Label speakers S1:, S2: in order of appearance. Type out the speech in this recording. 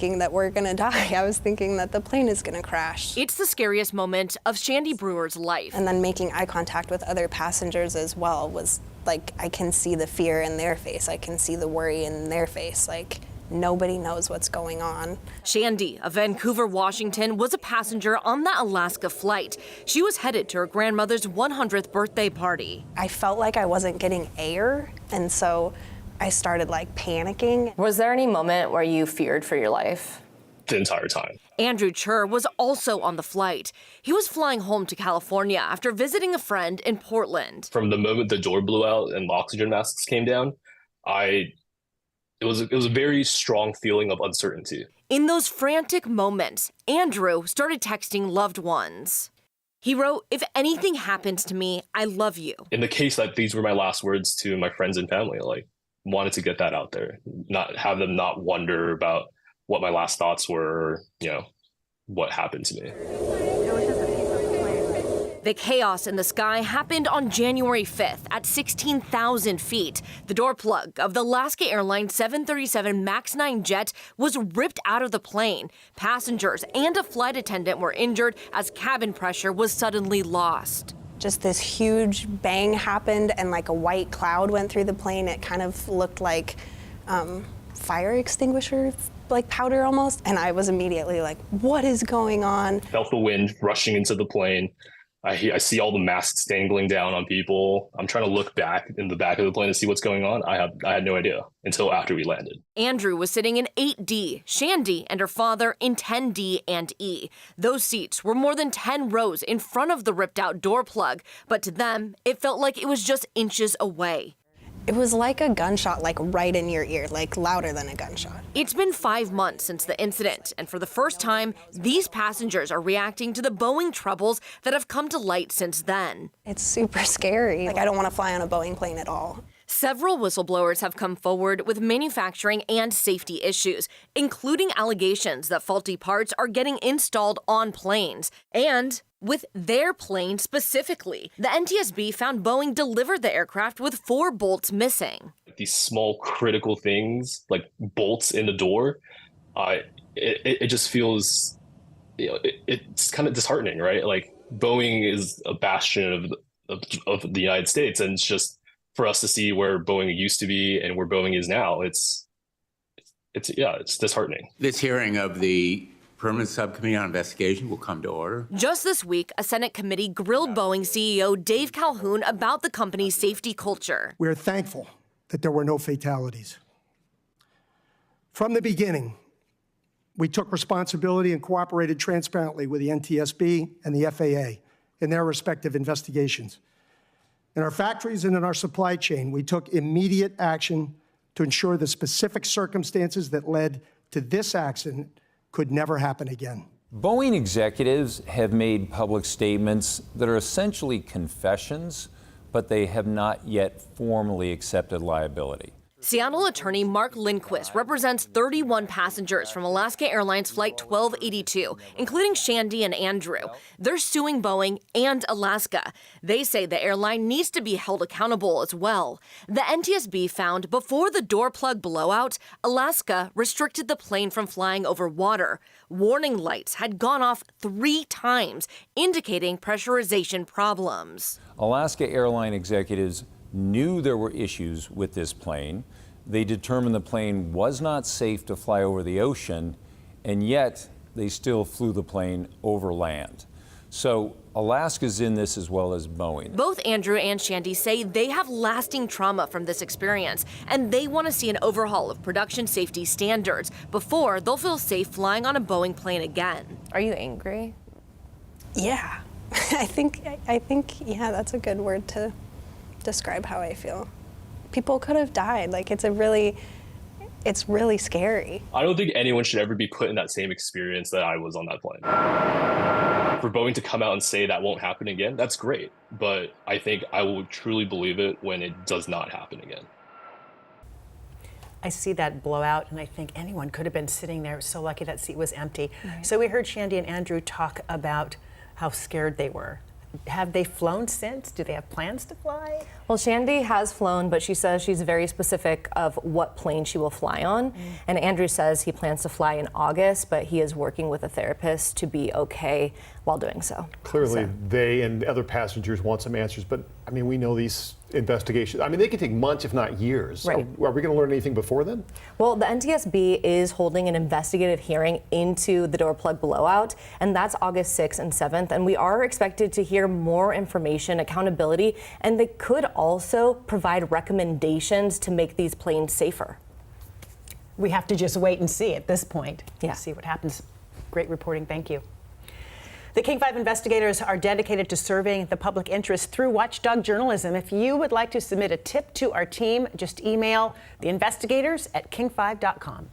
S1: thinking that we're gonna die. I was thinking that the plane is gonna crash.
S2: It's the scariest moment of Shandy Brewer's life.
S1: And then making eye contact with other passengers as well was like, I can see the fear in their face. I can see the worry in their face. Like, nobody knows what's going on.
S2: Shandy of Vancouver, Washington, was a passenger on that Alaska flight. She was headed to her grandmother's 100th birthday party.
S1: I felt like I wasn't getting air, and so I started like panicking.
S3: Was there any moment where you feared for your life?
S4: The entire time.
S2: Andrew Chur was also on the flight. He was flying home to California after visiting a friend in Portland.
S4: From the moment the door blew out and the oxygen masks came down, it was a very strong feeling of uncertainty.
S2: In those frantic moments, Andrew started texting loved ones. He wrote, "If anything happens to me, I love you."
S4: In the case that these were my last words to my friends and family, like, wanted to get that out there, not have them not wonder about what my last thoughts were, or, what happened to me.
S2: The chaos in the sky happened on January 5th at 16,000 feet. The door plug of the Alaska Airlines 737 MAX 9 jet was ripped out of the plane. Passengers and a flight attendant were injured as cabin pressure was suddenly lost.
S1: Just this huge bang happened and like a white cloud went through the plane. It kind of looked like fire extinguisher, like powder almost. And I was immediately like, what is going on?
S4: Felt the wind rushing into the plane. I see all the masks dangling down on people. I'm trying to look back in the back of the plane to see what's going on. I had no idea until after we landed.
S2: Andrew was sitting in 8D, Shandy and her father in 10D and E. Those seats were more than 10 rows in front of the ripped out door plug, but to them, it felt like it was just inches away.
S1: It was like a gunshot, like right in your ear, like louder than a gunshot.
S2: It's been 5 months since the incident, and for the first time, these passengers are reacting to the Boeing troubles that have come to light since then.
S1: It's super scary. Like, I don't want to fly on a Boeing plane at all.
S2: Several whistleblowers have come forward with manufacturing and safety issues, including allegations that faulty parts are getting installed on planes. And with their plane specifically, the NTSB found Boeing delivered the aircraft with 4 bolts missing.
S4: These small critical things, like bolts in the door, it just feels, it's kind of disheartening, right? Like, Boeing is a bastion of the United States, and it's just for us to see where Boeing used to be and where Boeing is now, it's disheartening.
S5: This hearing of the Permanent Subcommittee on Investigation will come to order.
S2: Just this week, a Senate committee grilled Boeing CEO Dave Calhoun about the company's safety culture.
S6: We are thankful that there were no fatalities. From the beginning, we took responsibility and cooperated transparently with the NTSB and the FAA in their respective investigations. In our factories and in our supply chain, we took immediate action to ensure the specific circumstances that led to this accident could never happen again.
S7: Boeing executives have made public statements that are essentially confessions, but they have not yet formally accepted liability.
S2: Seattle attorney Mark Lindquist represents 31 passengers from Alaska Airlines Flight 1282, including Shandy and Andrew. They're suing Boeing and Alaska. They say the airline needs to be held accountable as well. The NTSB found before the door plug blowout, Alaska restricted the plane from flying over water. Warning lights had gone off 3 times, indicating pressurization problems.
S7: Alaska Airline executives knew there were issues with this plane. They determined the plane was not safe to fly over the ocean, and yet they still flew the plane over land. So Alaska's in this as well as Boeing.
S2: Both Andrew and Shandy say they have lasting trauma from this experience, and they want to see an overhaul of production safety standards before they'll feel safe flying on a Boeing plane again.
S3: Are you angry?
S1: Yeah, I think, yeah, that's a good word to describe how I feel. People could have died. Like, it's really scary.
S4: I don't think anyone should ever be put in that same experience that I was on that plane. For Boeing to come out and say that won't happen again, that's great. But I think I will truly believe it when it does not happen again.
S8: I see that blowout, and I think anyone could have been sitting there. So lucky that seat was empty. Right. So we heard Shandy and Andrew talk about how scared they were. Have they flown since? Do they have plans to fly?
S3: Well, Shandy has flown, but she says she's very specific of what plane she will fly on. And Andrew says he plans to fly in August, but he is working with a therapist to be okay while doing so.
S9: Clearly, they and other passengers want some answers, but I mean, we know these investigations. I mean, they can take months, if not years.
S3: Right.
S9: Are we going to learn anything before then?
S3: Well, the NTSB is holding an investigative hearing into the door plug blowout, and that's August 6th and 7th. And we are expected to hear more information, accountability, and they could also provide recommendations to make these planes safer.
S8: We have to just wait and see at this point.
S3: Yeah.
S8: See what happens. Great reporting. Thank you. The King 5 investigators are dedicated to serving the public interest through watchdog journalism. If you would like to submit a tip to our team, just email the investigators at king5.com.